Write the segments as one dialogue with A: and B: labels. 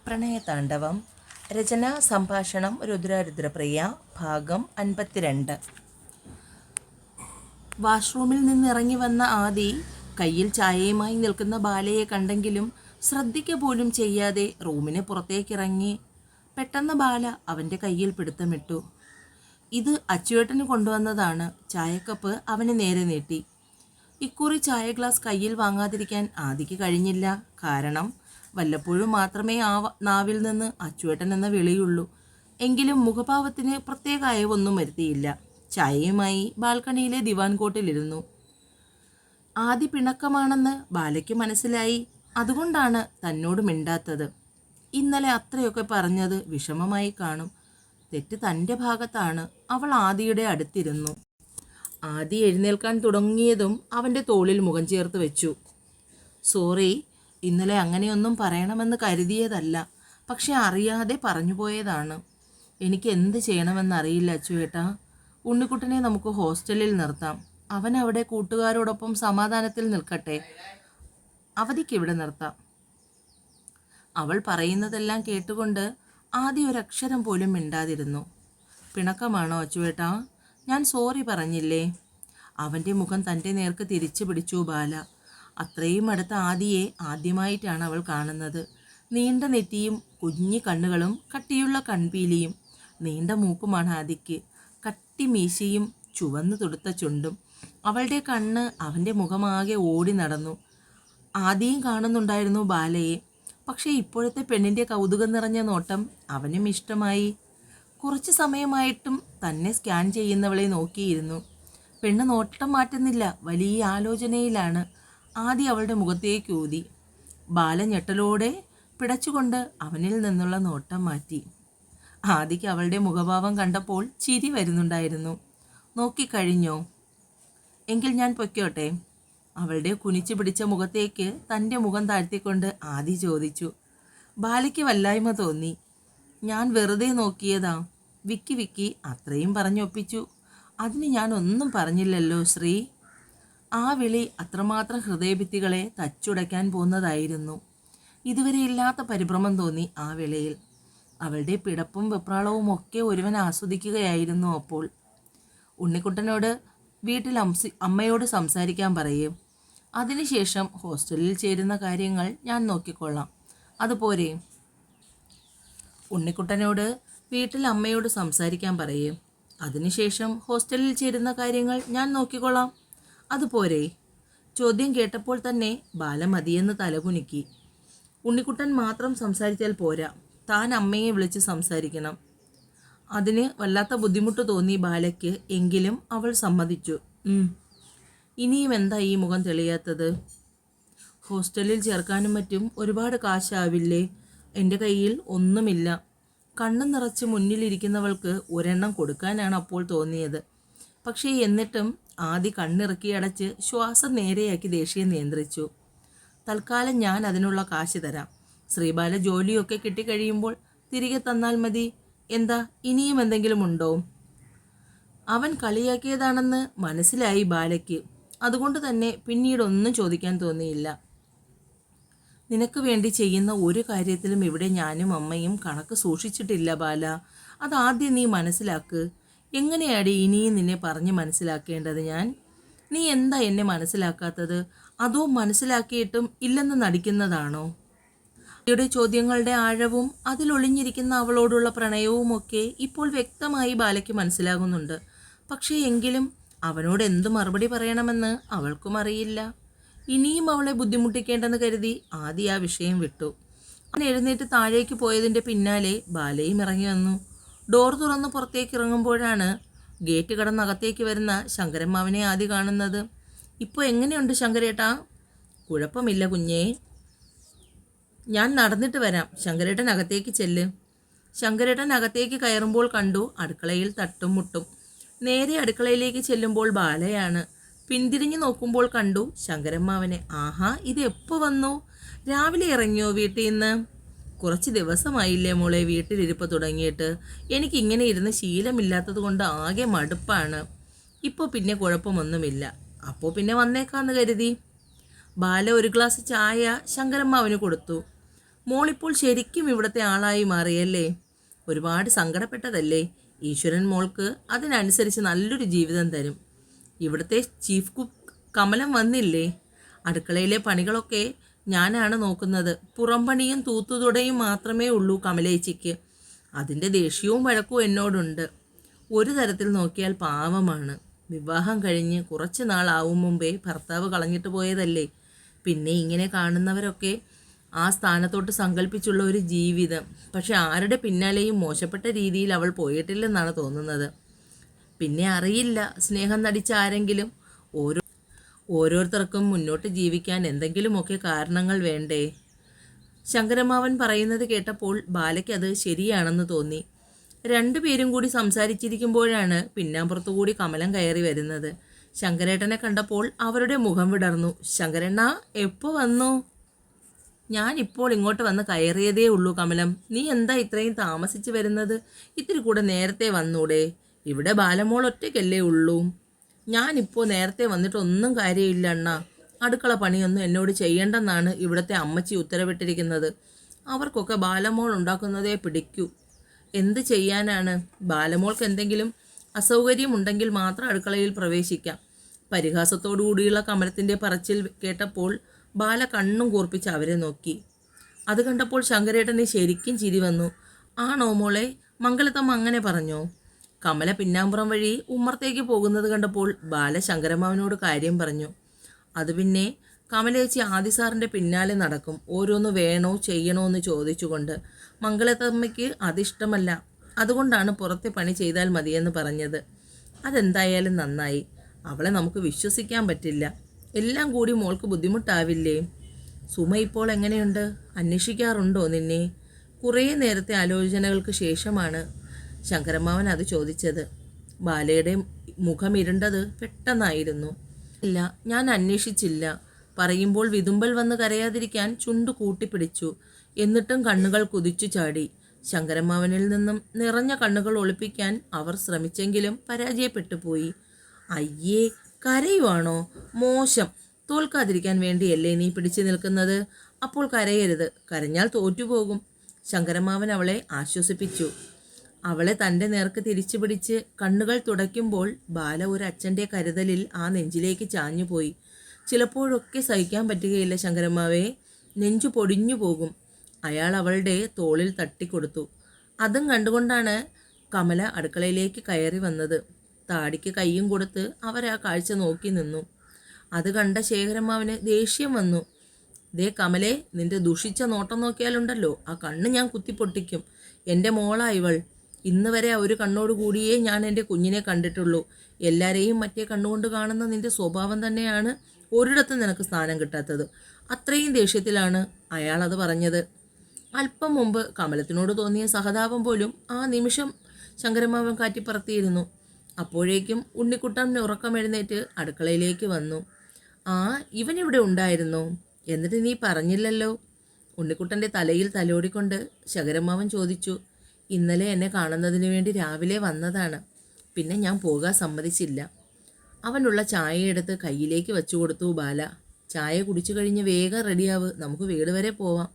A: പ്രണയതാണ്ഡവം. രചന സംഭാഷണം രുദ്രപ്രിയ. ഭാഗം 52. വാഷ്റൂമിൽ നിന്നിറങ്ങി വന്ന ആദി കയ്യിൽ ചായയുമായി നിൽക്കുന്ന ബാലയെ കണ്ടെങ്കിലും ശ്രദ്ധിക്കുക പോലും ചെയ്യാതെ റൂമിന് പുറത്തേക്കിറങ്ങി. പെട്ടെന്ന് ബാല അവൻ്റെ കയ്യിൽ പിടുത്തമിട്ടു. ഇത് അച്ചുവേട്ടന് കൊണ്ടുവന്നതാണ്. ചായക്കപ്പ് അവന് നേരെ നീട്ടി. ഇക്കുറി ചായ ഗ്ലാസ് കയ്യിൽ വാങ്ങാതിരിക്കാൻ ആദിക്ക് കഴിഞ്ഞില്ല. കാരണം വല്ലപ്പോഴും മാത്രമേ ആ നാവിൽ നിന്ന് അച്ചുവേട്ടൻ എന്ന വിളിയുള്ളൂ. എങ്കിലും മുഖഭാവത്തിന് പ്രത്യേക അയവൊന്നും വരുത്തിയില്ല. ചായയുമായി ബാൽക്കണിയിലെ ദിവാൻ കോട്ടിലിരുന്നു. ആദി പിണക്കമാണെന്ന് ബാലയ്ക്ക് മനസ്സിലായി. അതുകൊണ്ടാണ് തന്നോട് മിണ്ടാത്തത്. ഇന്നലെ അത്രയൊക്കെ പറഞ്ഞത് വിഷമമായി കാണും. തെറ്റ് തൻ്റെ ഭാഗത്താണ്. അവൾ ആദിയുടെ അടുത്തിരുന്നു. ആദി എഴുന്നേൽക്കാൻ തുടങ്ങിയതും അവൻ്റെ തോളിൽ മുഖം ചേർത്ത് വെച്ചു. സോറി, ഇന്നലെ അങ്ങനെയൊന്നും പറയണമെന്ന് കരുതിയതല്ല. പക്ഷെ അറിയാതെ പറഞ്ഞു പോയതാണ്. എനിക്ക് എന്ത് ചെയ്യണമെന്നറിയില്ല അച്ചുവേട്ടാ. ഉണ്ണിക്കുട്ടനെ നമുക്ക് ഹോസ്റ്റലിൽ നിർത്താം. അവൻ അവിടെ കൂട്ടുകാരോടൊപ്പം സമാധാനത്തിൽ നിൽക്കട്ടെ. അവധിക്ക് ഇവിടെ നിർത്താം. അവൾ പറയുന്നതെല്ലാം കേട്ടുകൊണ്ട് ആദ്യം ഒരക്ഷരം പോലും മിണ്ടാതിരുന്നു. പിണക്കമാണോ അച്ചുവേട്ടാ? ഞാൻ സോറി പറഞ്ഞില്ലേ? അവൻ്റെ മുഖം തൻ്റെ നേർക്ക് തിരിച്ചു പിടിച്ചു ബാല. അത്രയും അടുത്ത ആദിയെ ആദ്യമായിട്ടാണ് അവൾ കാണുന്നത്. നീണ്ട നെറ്റിയും കുഞ്ഞി കണ്ണുകളും കട്ടിയുള്ള കൺപീലിയും. നീണ്ട മൂക്കുമാണ് ആദിക്ക്. കട്ടി മീശയും ചുവന്നു തുടുത്ത ചുണ്ടും. അവളുടെ കണ്ണ് അവൻ്റെ മുഖമാകെ ഓടി നടന്നു. ആദിയും കാണുന്നുണ്ടായിരുന്നു ബാലയെ. പക്ഷേ ഇപ്പോഴത്തെ പെണ്ണിൻ്റെ കൗതുകം നിറഞ്ഞ നോട്ടം അവനും ഇഷ്ടമായി. കുറച്ച് സമയമായിട്ടും തന്നെ സ്കാൻ ചെയ്യുന്നവളെ നോക്കിയിരുന്നു. പെണ്ണ് നോട്ടം മാറ്റുന്നില്ല. വലിയ ആലോചനയിലാണ്. ആദി അവളുടെ മുഖത്തേക്ക് ഊതി. ബാല ഞെട്ടലോടെ പിടച്ചുകൊണ്ട് അവനിൽ നിന്നുള്ള നോട്ടം മാറ്റി. ആദിക്ക് അവളുടെ മുഖഭാവം കണ്ടപ്പോൾ ചിരി വരുന്നുണ്ടായിരുന്നു. നോക്കിക്കഴിഞ്ഞോ? എങ്കിൽ ഞാൻ പൊയ്ക്കോട്ടെ? അവളുടെ കുനിച്ചു പിടിച്ച മുഖത്തേക്ക് തൻ്റെ മുഖം താഴ്ത്തിക്കൊണ്ട് ആദി ചോദിച്ചു. ബാലയ്ക്ക് വല്ലായ്മ തോന്നി. ഞാൻ വെറുതെ നോക്കിയതാ. വിക്കി അത്രയും പറഞ്ഞൊപ്പിച്ചു. അതിന് ഞാൻ ഒന്നും പറഞ്ഞില്ലല്ലോ ശ്രീ. ആ വിളി അത്രമാത്രം ഹൃദയഭിത്തികളെ തച്ചുടയ്ക്കാൻ പോകുന്നതായിരുന്നു. ഇതുവരെ ഇല്ലാത്ത പരിഭ്രമം തോന്നി ആ വിളിയിൽ. അവളുടെ പിടപ്പും വെപ്രാളവും ഒക്കെ ഒരുവൻ ആസ്വദിക്കുകയായിരുന്നു അപ്പോൾ. ഉണ്ണിക്കുട്ടനോട് വീട്ടിൽ അമ്മയോട് സംസാരിക്കാൻ പറയും. അതിനുശേഷം ഹോസ്റ്റലിൽ ചേരുന്ന കാര്യങ്ങൾ ഞാൻ നോക്കിക്കൊള്ളാം. അതുപോരെ? ഉണ്ണിക്കുട്ടനോട് വീട്ടിൽ അമ്മയോട് സംസാരിക്കാൻ പറയും. അതിനുശേഷം ഹോസ്റ്റലിൽ ചേരുന്ന കാര്യങ്ങൾ ഞാൻ നോക്കിക്കൊള്ളാം. അതുപോരെ? ചോദ്യം കേട്ടപ്പോൾ തന്നെ ബാല മതിയെന്ന് തലകുലുക്കി. ഉണ്ണിക്കുട്ടൻ മാത്രം സംസാരിച്ചാൽ പോരാ, താൻ അമ്മയെ വിളിച്ച് സംസാരിക്കണം. അതിന് വല്ലാത്ത ബുദ്ധിമുട്ട് തോന്നി ബാലയ്ക്ക്. എങ്കിലും അവൾ സമ്മതിച്ചു. ഇനിയും എന്താ ഈ മുഖം തെളിയാത്തത്? ഹോസ്റ്റലിൽ ചേർക്കാനും മറ്റും ഒരുപാട് കാശാവില്ലേ? എൻ്റെ കയ്യിൽ ഒന്നുമില്ല. കണ്ണു നിറച്ച് മുന്നിലിരിക്കുന്നവൾക്ക് ഒരെണ്ണം കൊടുക്കാനാണ് അപ്പോൾ തോന്നിയത്. പക്ഷേ എന്നിട്ടും ആദി കണ്ണിറക്കി അടച്ച് ശ്വാസം നേരെയാക്കി ദേഷ്യം നിയന്ത്രിച്ചു. തൽക്കാലം ഞാൻ അതിനുള്ള കാശ് തരാം. ശ്രീബാല ജോലിയൊക്കെ കിട്ടിക്കഴിയുമ്പോൾ തിരികെ തന്നാൽ മതി. എന്താ, ഇനിയും എന്തെങ്കിലും ഉണ്ടോ? അവൻ കളിയാക്കിയതാണെന്ന് മനസ്സിലായി ബാലയ്ക്ക്. അതുകൊണ്ട് തന്നെ പിന്നീടൊന്നും ചോദിക്കാൻ തോന്നിയില്ല. നിനക്ക് വേണ്ടി ചെയ്യുന്ന ഒരു കാര്യത്തിലും ഇവിടെ ഞാനും അമ്മയും കണക്ക് സൂക്ഷിച്ചിട്ടില്ല ബാല. അതാദ്യം നീ മനസ്സിലാക്ക്. എങ്ങനെയാടി ഇനിയും നിന്നെ പറഞ്ഞ് മനസ്സിലാക്കേണ്ടത് ഞാൻ? നീ എന്താ എന്നെ മനസ്സിലാക്കാത്തത്? അതോ മനസ്സിലാക്കിയിട്ടും ഇല്ലെന്ന് നടിക്കുന്നതാണോ? യുടെ ചോദ്യങ്ങളുടെ ആഴവും അതിലൊളിഞ്ഞിരിക്കുന്ന അവളോടുള്ള പ്രണയവുമൊക്കെ ഇപ്പോൾ വ്യക്തമായി ബാലയ്ക്ക് മനസ്സിലാകുന്നുണ്ട്. പക്ഷേ എങ്കിലും അവനോട് എന്തു മറുപടി പറയണമെന്ന് അവൾക്കും അറിയില്ല. ഇനിയും അവളെ ബുദ്ധിമുട്ടിക്കേണ്ടെന്ന് കരുതി ആദ്യ ആ വിഷയം വിട്ടു. അവൻ എഴുന്നേറ്റ് താഴേക്ക് പോയതിൻ്റെ പിന്നാലെ ബാലയും ഇറങ്ങി വന്നു. ഡോർ തുറന്ന് പുറത്തേക്ക് ഇറങ്ങുമ്പോഴാണ് ഗേറ്റ് കടന്നകത്തേക്ക് വരുന്ന ശങ്കരമ്മാവനെ ആദ്യം കാണുന്നത്. ഇപ്പോൾ എങ്ങനെയുണ്ട് ശങ്കരേട്ടാ? കുഴപ്പമില്ല കുഞ്ഞേ, ഞാൻ നടന്നിട്ട് വരാം. ശങ്കരേട്ടൻ അകത്തേക്ക് ചെല്ല്. ശങ്കരേട്ടൻ അകത്തേക്ക് കയറുമ്പോൾ കണ്ടു അടുക്കളയിൽ തട്ടും മുട്ടും. നേരെ അടുക്കളയിലേക്ക് ചെല്ലുമ്പോൾ ബാലയാണ്. പിന്തിരിഞ്ഞു നോക്കുമ്പോൾ കണ്ടു ശങ്കരമ്മാവനെ. ആഹാ, ഇത് എപ്പോൾ വന്നു? രാവിലെ ഇറങ്ങിയോ വീട്ടിൽ നിന്ന്? കുറച്ച് ദിവസമായില്ലേ മോളെ വീട്ടിലിരിപ്പ് തുടങ്ങിയിട്ട്? എനിക്കിങ്ങനെ ഇരുന്ന് ശീലമില്ലാത്തത് കൊണ്ട് ആകെ മടുപ്പാണ്. ഇപ്പോൾ പിന്നെ കുഴപ്പമൊന്നുമില്ല. അപ്പോൾ പിന്നെ വന്നേക്കാന്ന് കരുതി. ബാല ഒരു ഗ്ലാസ് ചായ ശങ്കരമ്മാവന് കൊടുത്തു. മോളിപ്പോൾ ശരിക്കും ഇവിടുത്തെ ആളായി മാറിയല്ലേ? ഒരുപാട് സങ്കടപ്പെട്ടതല്ലേ? ഈശ്വരൻ മോൾക്ക് അതിനനുസരിച്ച് നല്ലൊരു ജീവിതം തരും. ഇവിടുത്തെ ചീഫ് കുക്ക് കമലം വന്നില്ലേ? അടുക്കളയിലെ പണികളൊക്കെ ഞാനാണ് നോക്കുന്നത്. പുറംപണിയും തൂത്തുതുടയും മാത്രമേ ഉള്ളൂ കമലേച്ചിക്ക്. അതിൻ്റെ ദേഷ്യവും വഴക്കവും എന്നോടുണ്ട്. ഒരു തരത്തിൽ നോക്കിയാൽ പാവമാണ്. വിവാഹം കഴിഞ്ഞ് കുറച്ച് നാളാവും മുമ്പേ ഭർത്താവ് കളഞ്ഞിട്ട് പോയതല്ലേ. പിന്നെ ഇങ്ങനെ കാണുന്നവരൊക്കെ ആ സ്ഥാനത്തോട്ട് സങ്കല്പിച്ചുള്ള ഒരു ജീവിതം. പക്ഷെ ആരുടെ പിന്നാലെയും മോശപ്പെട്ട രീതിയിൽ അവൾ പോയിട്ടില്ലെന്നാണ് തോന്നുന്നത്. പിന്നെ അറിയില്ല, സ്നേഹം നടിച്ച ആരെങ്കിലും. ഓരോരുത്തർക്കും മുന്നോട്ട് ജീവിക്കാൻ എന്തെങ്കിലുമൊക്കെ കാരണങ്ങൾ വേണ്ടേ? ശങ്കരമാവൻ പറയുന്നത് കേട്ടപ്പോൾ ബാലയ്ക്ക് അത് ശരിയാണെന്ന് തോന്നി. രണ്ടുപേരും കൂടി സംസാരിച്ചിരിക്കുമ്പോഴാണ് പിന്നാമ്പുറത്തുകൂടി കമലം കയറി വരുന്നത്. ശങ്കരേട്ടനെ കണ്ടപ്പോൾ അവരുടെ മുഖം വിടർന്നു. ശങ്കരണ്ണ, എപ്പോൾ വന്നു? ഞാനിപ്പോൾ ഇങ്ങോട്ട് വന്ന് കയറിയതേ ഉള്ളൂ കമലം. നീ എന്താ ഇത്രയും താമസിച്ച് വരുന്നത്? ഇത്തിരി കൂടെ നേരത്തെ വന്നൂടെ? ഇവിടെ ബാലമോൾ ഒറ്റയ്ക്കല്ലേ ഉള്ളൂ. ഞാനിപ്പോൾ നേരത്തെ വന്നിട്ടൊന്നും കാര്യമില്ല അണ്ണാ. അടുക്കള പണിയൊന്നും എന്നോട് ചെയ്യണ്ടെന്നാണ് ഇവിടുത്തെ അമ്മച്ചി ഉത്തരവിട്ടിരിക്കുന്നത്. അവർക്കൊക്കെ ബാലമോൾ ഉണ്ടാക്കുന്നതേ പിടിക്കൂ. എന്ത് ചെയ്യാനാണ്? ബാലമോൾക്ക് എന്തെങ്കിലും അസൗകര്യമുണ്ടെങ്കിൽ മാത്രം അടുക്കളയിൽ പ്രവേശിക്കാം. പരിഹാസത്തോടു കൂടിയുള്ള കമലത്തിൻ്റെ പറച്ചിൽ കേട്ടപ്പോൾ ബാല കണ്ണും കൂർപ്പിച്ച് അവരെ നോക്കി. അത് കണ്ടപ്പോൾ ശങ്കരേട്ടന് ശരിക്കും ചിരി വന്നു. ആണോ മോളെ? മംഗലത്തമ്മ അങ്ങനെ പറഞ്ഞോ? കമല പിന്നാമ്പുറം വഴി ഉമ്മറത്തേക്ക് പോകുന്നത് കണ്ടപ്പോൾ ബാല ശങ്കരമാവനോട് കാര്യം പറഞ്ഞു. അത് പിന്നെ കമലേച്ചി ആദിസാറിൻ്റെ പിന്നാലെ നടക്കും, ഓരോന്ന് വേണോ ചെയ്യണോ എന്ന് ചോദിച്ചുകൊണ്ട്. മംഗലത്തമ്മയ്ക്ക് അതിഷ്ടമല്ല. അതുകൊണ്ടാണ് പുറത്തെ പണി ചെയ്താൽ മതിയെന്ന് പറഞ്ഞത്. അതെന്തായാലും നന്നായി. അവളെ നമുക്ക് വിശ്വസിക്കാൻ പറ്റില്ല. എല്ലാം കൂടി മോൾക്ക് ബുദ്ധിമുട്ടാവില്ലേ? സുമ ഇപ്പോൾ എങ്ങനെയുണ്ട്? അന്വേഷിക്കാറുണ്ടോ നിന്നെ? കുറേ നേരത്തെ ആലോചനകൾക്ക് ശേഷമാണ് ശങ്കരമാവൻ അത് ചോദിച്ചത്. ബാലയുടെ മുഖം ഇരുണ്ടത് പെട്ടെന്നായിരുന്നു. ഇല്ല, ഞാൻ അന്വേഷിച്ചില്ല. പറയുമ്പോൾ വിതുമ്പൽ വന്ന് കരയാതിരിക്കാൻ ചുണ്ടു കൂട്ടിപ്പിടിച്ചു. എന്നിട്ടും കണ്ണുകൾ കുതിച്ചു ചാടി. ശങ്കരമാവനിൽ നിന്നും നിറഞ്ഞ കണ്ണുകൾ ഒളിപ്പിക്കാൻ അവർ ശ്രമിച്ചെങ്കിലും പരാജയപ്പെട്ടു പോയി. അയ്യേ, കരയുവാണോ? മോശം. തോൽക്കാതിരിക്കാൻ വേണ്ടിയല്ലേ നീ പിടിച്ചു നിൽക്കുന്നത്? അപ്പോൾ കരയരുത്. കരഞ്ഞാൽ തോറ്റുപോകും. ശങ്കരമാവൻ അവളെ ആശ്വസിപ്പിച്ചു. അവളെ തൻ്റെ നേർക്ക് തിരിച്ചു പിടിച്ച് കണ്ണുകൾ തുടയ്ക്കുമ്പോൾ ബാല ഒരു അച്ഛൻ്റെ കരുതലിൽ ആ നെഞ്ചിലേക്ക് ചാഞ്ഞുപോയി. ചിലപ്പോഴൊക്കെ സഹിക്കാൻ പറ്റുകയില്ല ശങ്കരമാവേ, നെഞ്ചു പൊടിഞ്ഞു പോകും. അയാൾ അവളുടെ തോളിൽ തട്ടിക്കൊടുത്തു. അതും കണ്ടുകൊണ്ടാണ് കമല അടുക്കളയിലേക്ക് കയറി വന്നത്. താടിക്ക് കയ്യും കൊടുത്ത് അവർ ആ കാഴ്ച നോക്കി നിന്നു. അത് കണ്ട ശേഖരമാവന് ദേഷ്യം വന്നു. ദേ കമലേ, നിന്റെ ദുഷിച്ച നോട്ടം നോക്കിയാലുണ്ടല്ലോ ആ കണ്ണ് ഞാൻ കുത്തിപ്പൊട്ടിക്കും. എൻ്റെ മോളാ ഇവൾ. ഇന്ന് വരെ ഒരു കണ്ണോട് കൂടിയേ ഞാൻ എൻ്റെ കുഞ്ഞിനെ കണ്ടിട്ടുള്ളൂ. എല്ലാവരെയും മറ്റേ കണ്ണുകൊണ്ട് കാണുന്ന നിന്റെ സ്വഭാവം തന്നെയാണ് ഒരിടത്തും നിനക്ക് സ്ഥാനം കിട്ടാത്തത്. അത്രയും ദേഷ്യത്തിലാണ് അയാൾ അത് പറഞ്ഞത്. അല്പം മുമ്പ് കമലത്തിനോട് തോന്നിയ സഹതാപം പോലും ആ നിമിഷം ശങ്കരമാവൻ കാറ്റിപ്പറത്തിയിരുന്നു. അപ്പോഴേക്കും ഉണ്ണിക്കുട്ടൻ ഉറക്കമെഴുന്നേറ്റ് അടുക്കളയിലേക്ക് വന്നു. ആ, ഇവനിവിടെ ഉണ്ടായിരുന്നോ? എന്നിട്ട് നീ പറഞ്ഞില്ലല്ലോ? ഉണ്ണിക്കുട്ടൻ്റെ തലയിൽ തലോടിക്കൊണ്ട് ശങ്കരമാവൻ ചോദിച്ചു. ഇന്നലെ എന്നെ കാണുന്നതിന് വേണ്ടി രാവിലെ വന്നതാണ്. പിന്നെ ഞാൻ പോകാൻ സമ്മതിച്ചില്ല. അവനുള്ള ചായ എടുത്ത് കയ്യിലേക്ക് വെച്ചു കൊടുത്തു ബാല. ചായ കുടിച്ചു കഴിഞ്ഞ് വേഗം റെഡിയാവ്, നമുക്ക് വീട് വരെ പോവാം.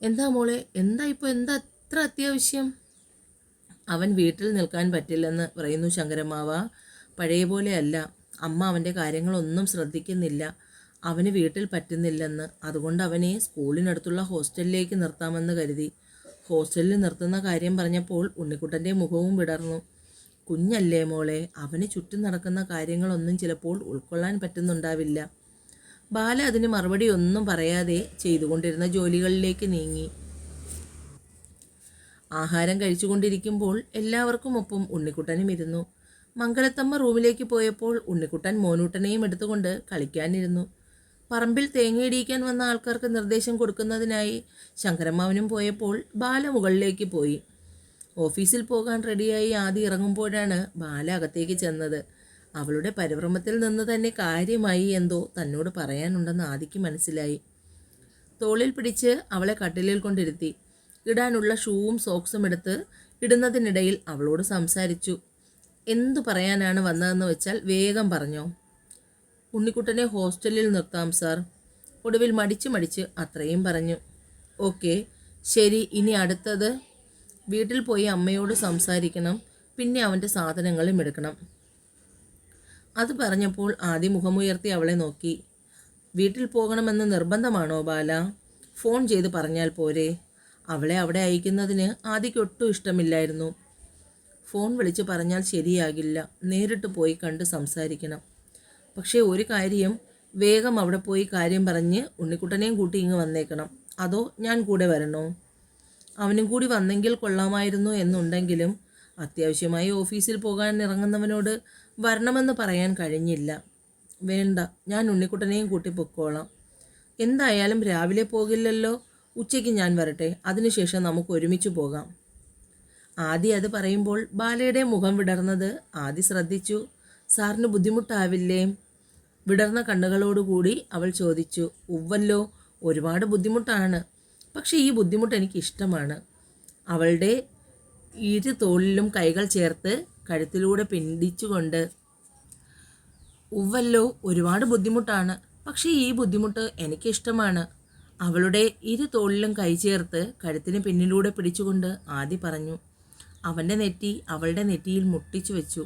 A: എന്താ മോളെ, എന്താ എത്ര അത്യാവശ്യം? അവൻ വീട്ടിൽ നിൽക്കാൻ പറ്റില്ലെന്ന് പറയുന്നു ശങ്കരമാവ. പഴയ പോലെ അല്ല. അമ്മ അവൻ്റെ കാര്യങ്ങളൊന്നും ശ്രദ്ധിക്കുന്നില്ല. അവന് വീട്ടിൽ പറ്റുന്നില്ലെന്ന്. അതുകൊണ്ട് അവനെ സ്കൂളിനടുത്തുള്ള ഹോസ്റ്റലിലേക്ക് നിർത്താമെന്ന് കരുതി. ഹോസ്റ്റലിൽ നിർത്തുന്ന കാര്യം പറഞ്ഞപ്പോൾ ഉണ്ണിക്കുട്ടൻ്റെ മുഖവും വിടർന്നു. കുഞ്ഞല്ലേ മോളെ, അവന് ചുറ്റും നടക്കുന്ന കാര്യങ്ങളൊന്നും ചിലപ്പോൾ ഉൾക്കൊള്ളാൻ പറ്റുന്നുണ്ടാവില്ല. ബാല അതിന് മറുപടി ഒന്നും പറയാതെ ചെയ്തുകൊണ്ടിരുന്ന ജോലികളിലേക്ക് നീങ്ങി. ആഹാരം കഴിച്ചുകൊണ്ടിരിക്കുമ്പോൾ എല്ലാവർക്കും ഒപ്പം ഉണ്ണിക്കുട്ടനും ഇരുന്നു. മംഗലത്തമ്മ റൂമിലേക്ക് പോയപ്പോൾ ഉണ്ണിക്കുട്ടൻ മോനൂട്ടനെയും എടുത്തുകൊണ്ട് കളിക്കാനിരുന്നു. പറമ്പിൽ തേങ്ങയിടിയിക്കാൻ വന്ന ആൾക്കാർക്ക് നിർദ്ദേശം കൊടുക്കുന്നതിനായി ശങ്കരമാവനും പോയപ്പോൾ ബാല മുകളിലേക്ക് പോയി. ഓഫീസിൽ പോകാൻ റെഡിയായി ആദ്യം ഇറങ്ങുമ്പോഴാണ് ബാല അകത്തേക്ക് ചെന്നത്. അവളുടെ പരിഭ്രമത്തിൽ നിന്ന് തന്നെ കാര്യമായി എന്തോ തന്നോട് പറയാനുണ്ടെന്ന് ആദിക്ക് മനസ്സിലായി. തോളിൽ പിടിച്ച് അവളെ കട്ടിലിൽ കൊണ്ടിരുത്തി. ഇടാനുള്ള ഷൂവും സോക്സും എടുത്ത് ഇടുന്നതിനിടയിൽ അവളോട് സംസാരിച്ചു. എന്തു പറയാനാണ് വന്നതെന്ന് വെച്ചാൽ വേഗം പറഞ്ഞോ. ഉണ്ണിക്കുട്ടനെ ഹോസ്റ്റലിൽ നിർത്താം സാർ. ഒടുവിൽ മടിച്ച് അത്രയും പറഞ്ഞു. ഓക്കെ, ശരി. ഇനി അടുത്തത് വീട്ടിൽ പോയി അമ്മയോട് സംസാരിക്കണം, പിന്നെ അവൻ്റെ സാധനങ്ങളും എടുക്കണം. അത് പറഞ്ഞപ്പോൾ ആദി മുഖമുയർത്തി അവളെ നോക്കി. വീട്ടിൽ പോകണമെന്ന് നിർബന്ധമാണോ ബാല? ഫോൺ ചെയ്ത് പറഞ്ഞാൽ പോരെ? അവളെ അവിടെ അയക്കുന്നതിന് ആദിക്ക് ഒട്ടും ഇഷ്ടമില്ലായിരുന്നു. ഫോൺ വിളിച്ച് പറഞ്ഞാൽ ശരിയാകില്ല, നേരിട്ട് പോയി കണ്ട് സംസാരിക്കണം. പക്ഷേ ഒരു കാര്യം, വേഗം അവിടെ പോയി കാര്യം പറഞ്ഞ് ഉണ്ണിക്കുട്ടനെയും കൂട്ടി ഇങ്ങ് വന്നേക്കണം. അതോ ഞാൻ കൂടെ വരണോ? അവനും കൂടി വന്നെങ്കിൽ കൊള്ളാമായിരുന്നു എന്നുണ്ടെങ്കിലും അത്യാവശ്യമായി ഓഫീസിൽ പോകാൻ ഇറങ്ങുന്നവനോട് വരണമെന്ന് പറയാൻ കഴിഞ്ഞില്ല. വേണ്ട, ഞാൻ ഉണ്ണിക്കുട്ടനെയും കൂട്ടി പൊക്കോളാം. എന്തായാലും രാവിലെ പോകില്ലല്ലോ, ഉച്ചയ്ക്ക് ഞാൻ വരട്ടെ, അതിനുശേഷം നമുക്ക് ഒരുമിച്ച് പോകാം. ആദി അത് പറയുമ്പോൾ ബാലയുടെ മുഖം വിടർന്നത് ആദി ശ്രദ്ധിച്ചു. സാറിന് ബുദ്ധിമുട്ടാവില്ലേ? വിടർന്ന കണ്ണുകളോടുകൂടി അവൾ ചോദിച്ചു. ഉവ്വല്ലോ, ഒരുപാട് ബുദ്ധിമുട്ടാണ്. പക്ഷേ ഈ ബുദ്ധിമുട്ട് എനിക്ക് ഇഷ്ടമാണ്. അവളുടെ ഇരു തോളിലും കൈകൾ ചേർത്ത് കഴുത്തിലൂടെ പിടിച്ചുകൊണ്ട്. ഉവ്വല്ലോ, ഒരുപാട് ബുദ്ധിമുട്ടാണ്. പക്ഷേ ഈ ബുദ്ധിമുട്ട് എനിക്കിഷ്ടമാണ്. അവളുടെ ഇരു തോളിലും കൈ ചേർത്ത് കഴുത്തിന് പിന്നിലൂടെ പിടിച്ചുകൊണ്ട് ആദി പറഞ്ഞു. അവൻ്റെ നെറ്റി അവളുടെ നെറ്റിയിൽ മുട്ടിച്ചു വെച്ചു.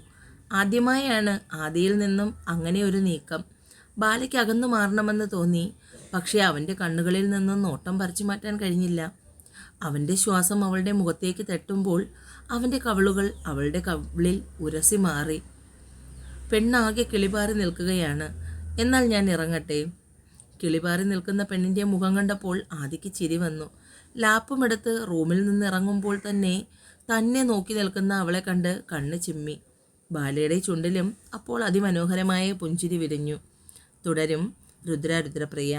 A: ആദ്യമായാണ് ആദിയിൽ നിന്നും അങ്ങനെ ഒരു നീക്കം. ബാലയ്ക്ക് അകന്നു മാറണമെന്ന് തോന്നി. പക്ഷേ അവൻ്റെ കണ്ണുകളിൽ നിന്നും നോട്ടം പറിച്ചു മാറ്റാൻ കഴിഞ്ഞില്ല. അവൻ്റെ ശ്വാസം അവളുടെ മുഖത്തേക്ക് തട്ടുമ്പോൾ അവൻ്റെ കവിളുകൾ അവളുടെ കവിളിൽ ഉരസി മാറി. പെണ്ണാകെ കിളിപാറി നിൽക്കുകയാണ്. എന്നാൽ ഞാൻ ഇറങ്ങട്ടെ? കിളിപാറി നിൽക്കുന്ന പെണ്ണിൻ്റെ മുഖം കണ്ടപ്പോൾ ആദിക്ക് ചിരി വന്നു. ലാപ്പുമെടുത്ത് റൂമിൽ നിന്ന് ഇറങ്ങുമ്പോൾ തന്നെ നോക്കി നിൽക്കുന്ന അവളെ കണ്ട് കണ്ണ് ചിമ്മി. ബാലയുടെ ചുണ്ടിലും അപ്പോൾ അതിമനോഹരമായ പുഞ്ചിരി വിരിഞ്ഞു. തുടരും രുദ്ര രുദ്രപ്രിയ.